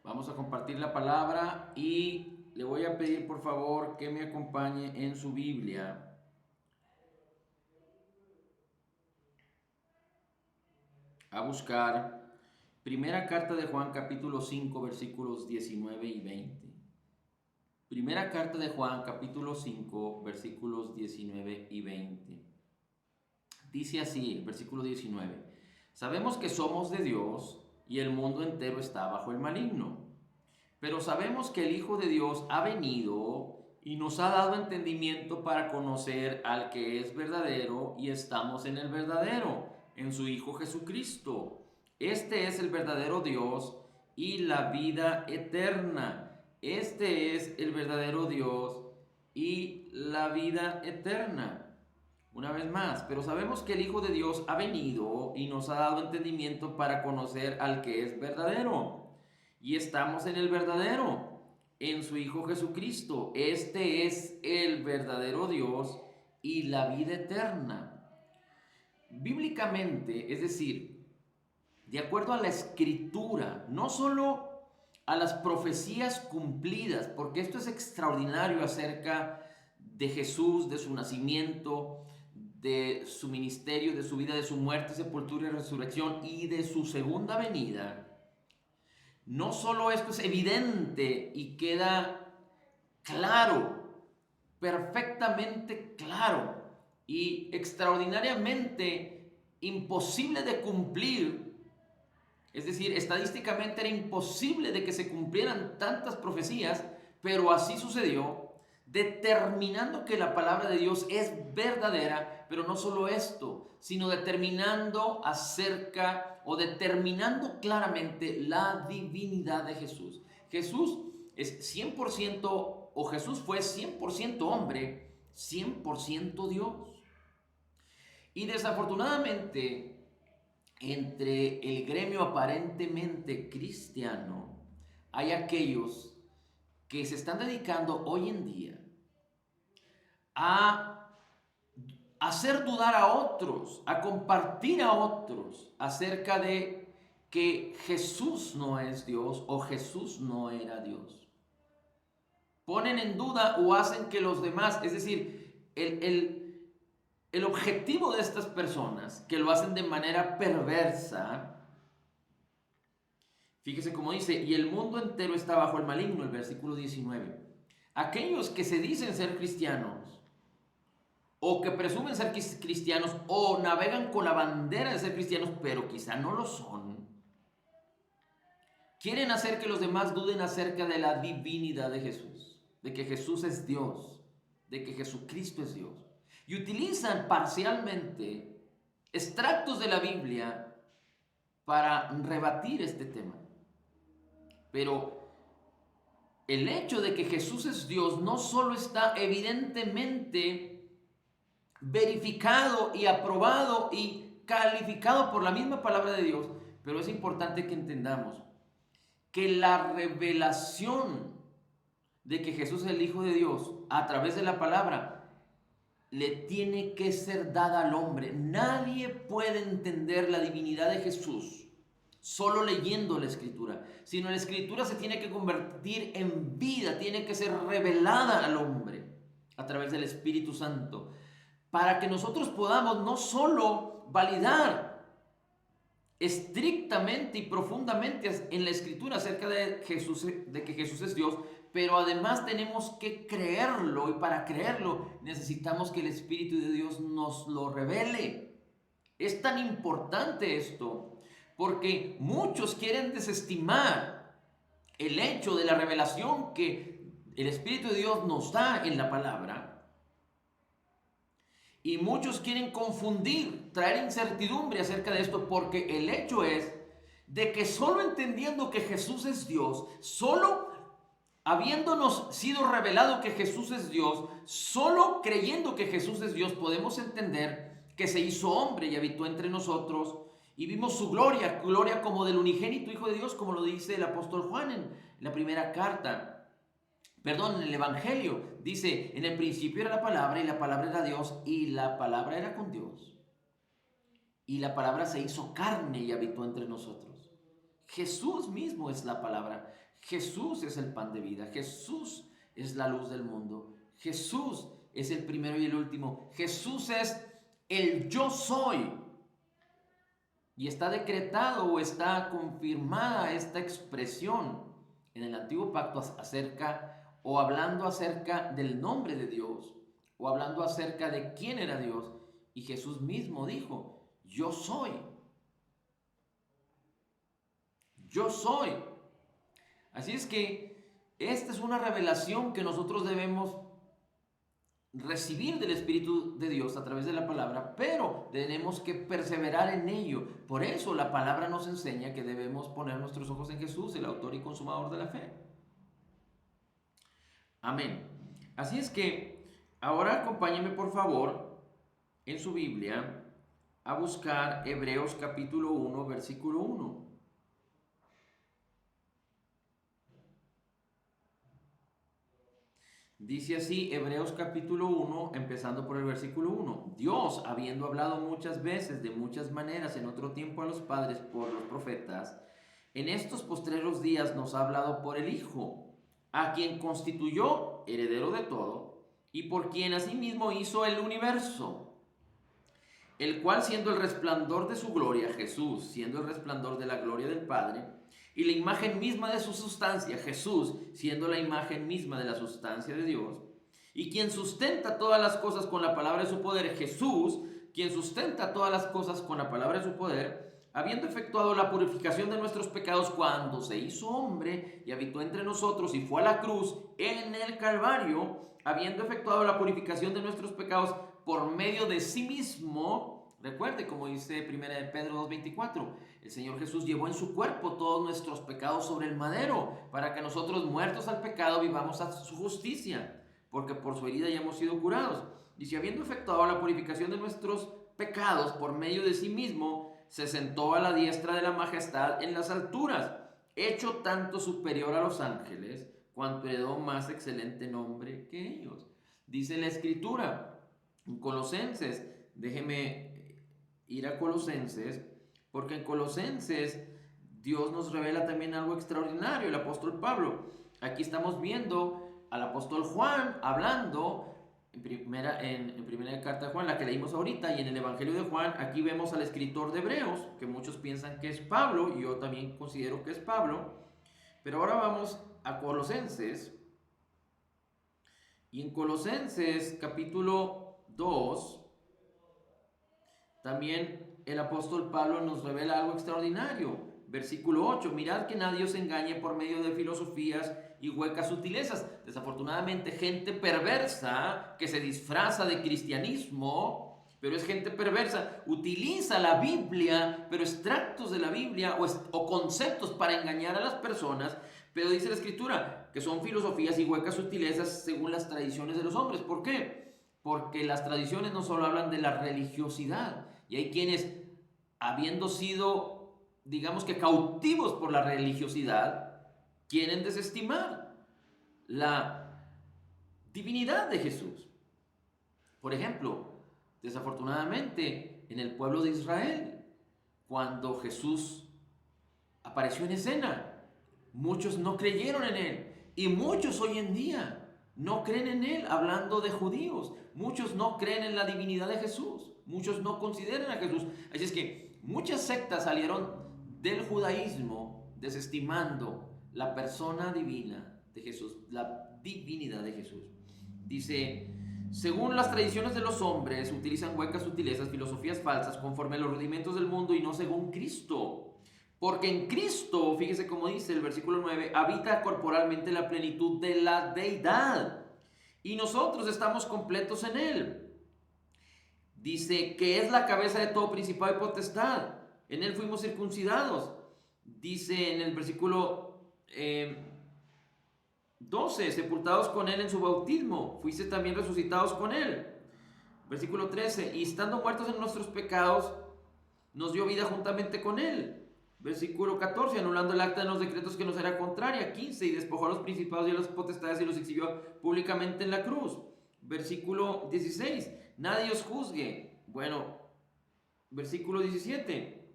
Vamos a compartir la palabra y le voy a pedir por favor que me acompañe en su Biblia a buscar Primera carta de Juan capítulo 5 versículos 19 y 20. Primera carta de Juan capítulo 5 versículos 19 y 20. Dice así, el versículo 19. Sabemos que somos de Dios y el mundo entero está bajo el maligno. Pero sabemos que el Hijo de Dios ha venido y nos ha dado entendimiento para conocer al que es verdadero y estamos en el verdadero, en su Hijo Jesucristo. Este es el verdadero Dios y la vida eterna. Este es el verdadero Dios y la vida eterna. Una vez más, pero sabemos que el Hijo de Dios ha venido y nos ha dado entendimiento para conocer al que es verdadero. Y estamos en el verdadero, en su Hijo Jesucristo. Este es el verdadero Dios y la vida eterna. Bíblicamente, es decir, de acuerdo a la Escritura, no solo a las profecías cumplidas, porque esto es extraordinario acerca de Jesús, de su nacimiento, de su ministerio, de su vida, de su muerte, sepultura y resurrección y de su segunda venida. No solo esto es evidente y queda claro, perfectamente claro y extraordinariamente imposible de cumplir, es decir, estadísticamente era imposible de que se cumplieran tantas profecías, pero así sucedió, determinando que la palabra de Dios es verdadera, pero no solo esto, sino determinando acerca o determinando claramente la divinidad de Jesús. Jesús es 100% o Jesús fue 100% hombre, 100% Dios. Y desafortunadamente, entre el gremio aparentemente cristiano, hay aquellos que se están dedicando hoy en día a hacer dudar a otros, a compartir a otros acerca de que Jesús no es Dios o Jesús no era Dios. Ponen en duda o hacen que los demás, es decir, el objetivo de estas personas que lo hacen de manera perversa, fíjese cómo dice, y el mundo entero está bajo el maligno, el versículo 19. Aquellos que se dicen ser cristianos, o que presumen ser cristianos, o navegan con la bandera de ser cristianos, pero quizá no lo son, quieren hacer que los demás duden acerca de la divinidad de Jesús, de que Jesús es Dios, de que Jesucristo es Dios. Y utilizan parcialmente extractos de la Biblia para rebatir este tema. Pero el hecho de que Jesús es Dios no solo está evidentemente verificado y aprobado y calificado por la misma palabra de Dios, pero es importante que entendamos que la revelación de que Jesús es el Hijo de Dios a través de la palabra le tiene que ser dada al hombre. Nadie puede entender la divinidad de Jesús solo leyendo la Escritura, sino la Escritura se tiene que convertir en vida, tiene que ser revelada al hombre a través del Espíritu Santo, para que nosotros podamos no solo validar estrictamente y profundamente en la Escritura acerca de Jesús, de que Jesús es Dios, pero además tenemos que creerlo, y para creerlo necesitamos que el Espíritu de Dios nos lo revele. Es tan importante esto porque muchos quieren desestimar el hecho de la revelación que el Espíritu de Dios nos da en la palabra. Y muchos quieren confundir, traer incertidumbre acerca de esto, porque el hecho es de que solo entendiendo que Jesús es Dios, solo habiéndonos sido revelado que Jesús es Dios, solo creyendo que Jesús es Dios, podemos entender que se hizo hombre y habitó entre nosotros y vimos su gloria, gloria como del unigénito Hijo de Dios, como lo dice el apóstol Juan en la primera carta. Perdón, en el Evangelio dice, en el principio era la palabra y la palabra era Dios y la palabra era con Dios. Y la palabra se hizo carne y habitó entre nosotros. Jesús mismo es la palabra. Jesús es el pan de vida. Jesús es la luz del mundo. Jesús es el primero y el último. Jesús es el yo soy. Y está decretado o está confirmada esta expresión en el antiguo pacto acerca o hablando acerca del nombre de Dios o hablando acerca de quién era Dios. Y Jesús mismo dijo, yo soy. Yo soy. Así es que esta es una revelación que nosotros debemos recibir del Espíritu de Dios a través de la palabra, pero tenemos que perseverar en ello. Por eso la palabra nos enseña que debemos poner nuestros ojos en Jesús, el autor y consumador de la fe. Amén. Así es que ahora acompáñenme por favor en su Biblia a buscar Hebreos capítulo 1, versículo 1. Dice así Hebreos capítulo 1, empezando por el versículo 1. Dios, habiendo hablado muchas veces, de muchas maneras, en otro tiempo a los padres por los profetas, en estos postreros días nos ha hablado por el Hijo, a quien constituyó heredero de todo, y por quien asimismo hizo el universo, el cual siendo el resplandor de su gloria, Jesús, siendo el resplandor de la gloria del Padre, y la imagen misma de su sustancia, Jesús, siendo la imagen misma de la sustancia de Dios, y quien sustenta todas las cosas con la palabra de su poder, Jesús, quien sustenta todas las cosas con la palabra de su poder, habiendo efectuado la purificación de nuestros pecados cuando se hizo hombre y habitó entre nosotros y fue a la cruz en el Calvario, habiendo efectuado la purificación de nuestros pecados por medio de sí mismo. Recuerde, como dice 1 de Pedro 2:24, el Señor Jesús llevó en su cuerpo todos nuestros pecados sobre el madero, para que nosotros, muertos al pecado, vivamos a su justicia, porque por su herida ya hemos sido curados. Y si habiendo efectuado la purificación de nuestros pecados por medio de sí mismo, se sentó a la diestra de la majestad en las alturas, hecho tanto superior a los ángeles, cuanto heredó más excelente nombre que ellos. Dice la Escritura en Colosenses, déjeme ir a Colosenses, porque en Colosenses Dios nos revela también algo extraordinario. El apóstol Pablo, aquí estamos viendo al apóstol Juan hablando en primera carta de Juan, la que leímos ahorita, y en el Evangelio de Juan, aquí vemos al escritor de Hebreos, que muchos piensan que es Pablo, y yo también considero que es Pablo. Pero ahora vamos a Colosenses, y en Colosenses capítulo 2, también el apóstol Pablo nos revela algo extraordinario. Versículo 8, mirad que nadie os engañe por medio de filosofías y huecas sutilezas. Desafortunadamente, gente perversa que se disfraza de cristianismo, pero es gente perversa, utiliza la Biblia, pero extractos de la Biblia o conceptos para engañar a las personas. Pero dice la Escritura que son filosofías y huecas sutilezas según las tradiciones de los hombres. ¿Por qué? Porque las tradiciones no solo hablan de la religiosidad, y hay quienes, habiendo sido, digamos que cautivos por la religiosidad, quieren desestimar la divinidad de Jesús. Por ejemplo, desafortunadamente, en el pueblo de Israel, cuando Jesús apareció en escena, muchos no creyeron en él, y muchos hoy en día no creen en él, hablando de judíos. Muchos no creen en la divinidad de Jesús. Muchos no consideran a Jesús. Así es que muchas sectas salieron del judaísmo desestimando la persona divina de Jesús, la divinidad de Jesús. Dice, según las tradiciones de los hombres, utilizan huecas sutilezas, filosofías falsas, conforme a los rudimentos del mundo y no según Cristo. Porque en Cristo, fíjese cómo dice el versículo 9, habita corporalmente la plenitud de la deidad, y nosotros estamos completos en él. Dice que es la cabeza de todo principado y potestad. En él fuimos circuncidados. Dice en el versículo 12, sepultados con él en su bautismo, fuiste también resucitados con él. Versículo 13, y estando muertos en nuestros pecados, nos dio vida juntamente con él. Versículo 14, anulando el acta de los decretos que nos era contraria. 15, y despojó a los principados y a las potestades y los exhibió públicamente en la cruz. Versículo 16, nadie os juzgue. Bueno, versículo 17,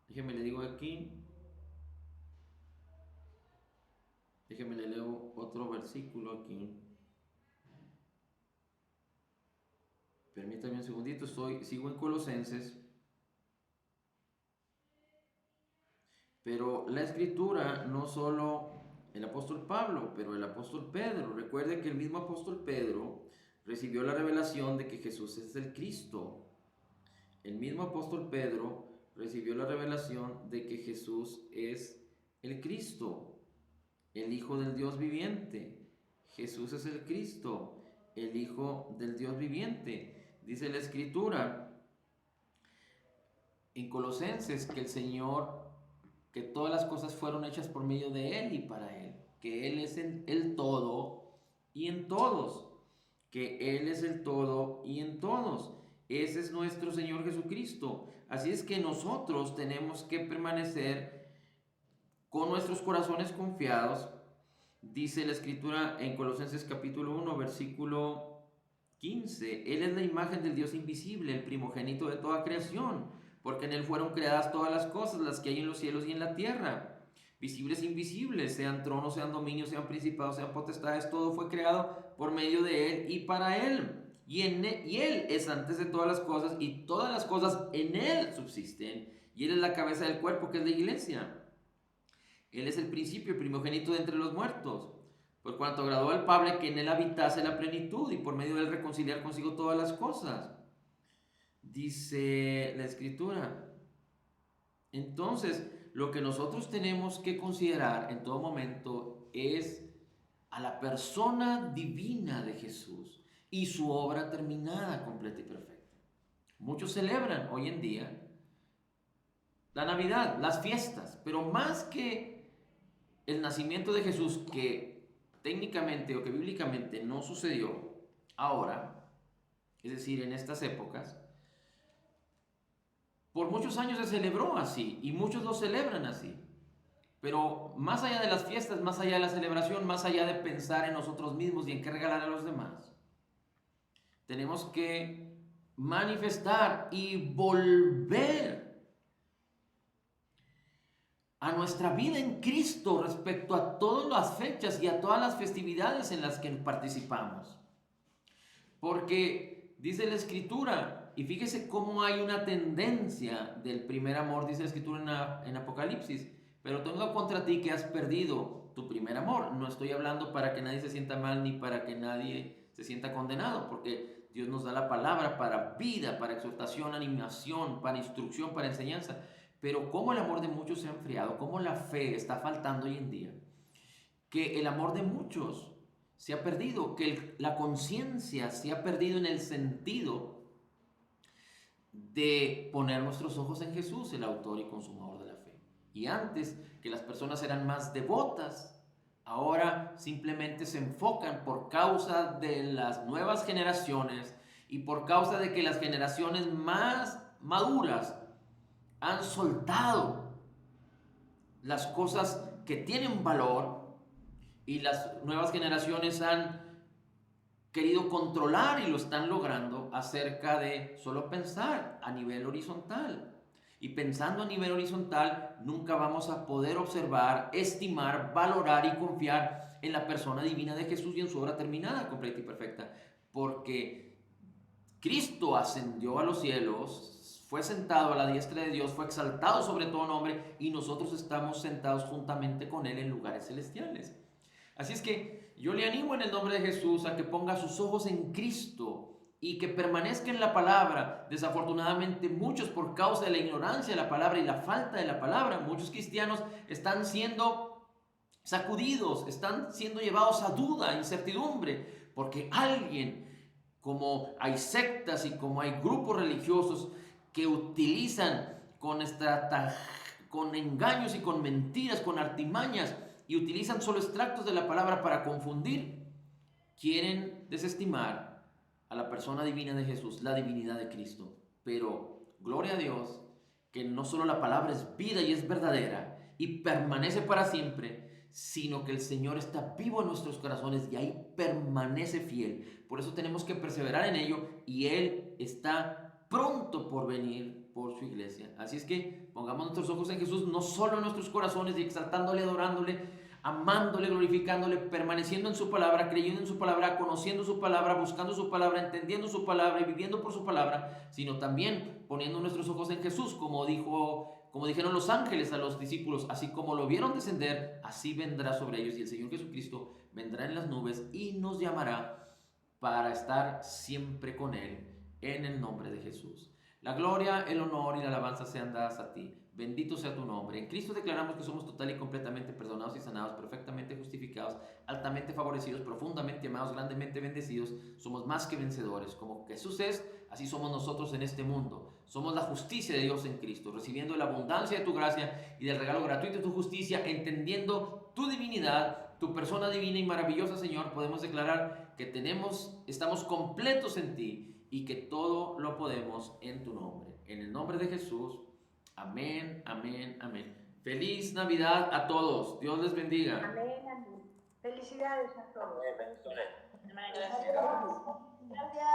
Déjeme le digo aquí. Déjeme le leo otro versículo aquí. Permítame un segundito, sigo en Colosenses. Pero la escritura, no solo el apóstol Pablo, pero el apóstol Pedro. Recuerde que el mismo apóstol Pedro recibió la revelación de que Jesús es el Cristo. El mismo apóstol Pedro recibió la revelación de que Jesús es el Cristo, el Hijo del Dios viviente. Jesús es el Cristo, el Hijo del Dios viviente. Dice la escritura en Colosenses que el Señor, que todas las cosas fueron hechas por medio de Él y para Él, que Él es el todo y en todos, que Él es el todo y en todos. Ese es nuestro Señor Jesucristo. Así es que nosotros tenemos que permanecer con nuestros corazones confiados. Dice la escritura en Colosenses capítulo 1, versículo 15, Él es la imagen del Dios invisible, el primogénito de toda creación, porque en Él fueron creadas todas las cosas, las que hay en los cielos y en la tierra, visibles e invisibles, sean tronos, sean dominios, sean principados, sean potestades, todo fue creado por medio de Él y para Él. Y Él es antes de todas las cosas, y todas las cosas en Él subsisten, y Él es la cabeza del cuerpo, que es la iglesia. Él es el principio, el primogénito de entre los muertos, por cuanto agradó al Padre que en él habitase la plenitud y por medio de él reconciliar consigo todas las cosas. Dice la escritura. Entonces, lo que nosotros tenemos que considerar en todo momento es a la persona divina de Jesús y su obra terminada, completa y perfecta. Muchos celebran hoy en día la Navidad, las fiestas, pero más que el nacimiento de Jesús, que técnicamente o que bíblicamente no sucedió ahora, es decir, en estas épocas, por muchos años se celebró así y muchos lo celebran así. Pero más allá de las fiestas, más allá de la celebración, más allá de pensar en nosotros mismos y en qué regalar a los demás, tenemos que manifestar y volver a nuestra vida en Cristo respecto a todas las fechas y a todas las festividades en las que participamos. Porque dice la Escritura, y fíjese cómo hay una tendencia del primer amor, dice la Escritura en Apocalipsis, pero tengo contra ti que has perdido tu primer amor. No estoy hablando para que nadie se sienta mal ni para que nadie se sienta condenado, porque Dios nos da la palabra para vida, para exhortación, animación, para instrucción, para enseñanza. Pero cómo el amor de muchos se ha enfriado, cómo la fe está faltando hoy en día, que el amor de muchos se ha perdido, que la conciencia se ha perdido en el sentido de poner nuestros ojos en Jesús, el autor y consumador de la fe. Y antes, que las personas eran más devotas, ahora simplemente se enfocan por causa de las nuevas generaciones y por causa de que las generaciones más maduras han soltado las cosas que tienen valor y las nuevas generaciones han querido controlar y lo están logrando acerca de solo pensar a nivel horizontal. Y pensando a nivel horizontal, nunca vamos a poder observar, estimar, valorar y confiar en la persona divina de Jesús y en su obra terminada, completa y perfecta. Porque Cristo ascendió a los cielos, fue sentado a la diestra de Dios, fue exaltado sobre todo nombre y nosotros estamos sentados juntamente con Él en lugares celestiales. Así es que yo le animo en el nombre de Jesús a que ponga sus ojos en Cristo y que permanezca en la palabra. Desafortunadamente muchos, por causa de la ignorancia de la palabra y la falta de la palabra, muchos cristianos están siendo sacudidos, están siendo llevados a duda, a incertidumbre, porque alguien, como hay sectas y como hay grupos religiosos que utilizan con engaños y con mentiras, con artimañas, y utilizan solo extractos de la palabra para confundir, quieren desestimar a la persona divina de Jesús, la divinidad de Cristo. Pero gloria a Dios, que no solo la palabra es vida y es verdadera y permanece para siempre, sino que el Señor está vivo en nuestros corazones y ahí permanece fiel. Por eso tenemos que perseverar en ello y Él está pronto por venir por su iglesia. Así es que pongamos nuestros ojos en Jesús, no solo en nuestros corazones, y exaltándole, adorándole, amándole, glorificándole, permaneciendo en su palabra, creyendo en su palabra, conociendo su palabra, buscando su palabra, entendiendo su palabra y viviendo por su palabra, sino también poniendo nuestros ojos en Jesús, como dijeron los ángeles a los discípulos, así como lo vieron descender, así vendrá sobre ellos, y el Señor Jesucristo vendrá en las nubes y nos llamará para estar siempre con Él, en el nombre de Jesús. La gloria, el honor y la alabanza sean dadas a ti. Bendito sea tu nombre. En Cristo declaramos que somos total y completamente perdonados y sanados, perfectamente justificados, altamente favorecidos, profundamente amados, grandemente bendecidos. Somos más que vencedores. Como Jesús es, así somos nosotros en este mundo. Somos la justicia de Dios en Cristo, recibiendo la abundancia de tu gracia y del regalo gratuito de tu justicia, entendiendo tu divinidad, tu persona divina y maravillosa, Señor. Podemos declarar que estamos completos en ti y que todo lo podemos en tu nombre. En el nombre de Jesús. Amén, amén, amén. Feliz Navidad a todos. Dios les bendiga. Amén, amén. Felicidades a todos. Amén, bendiciones. Gracias. Gracias.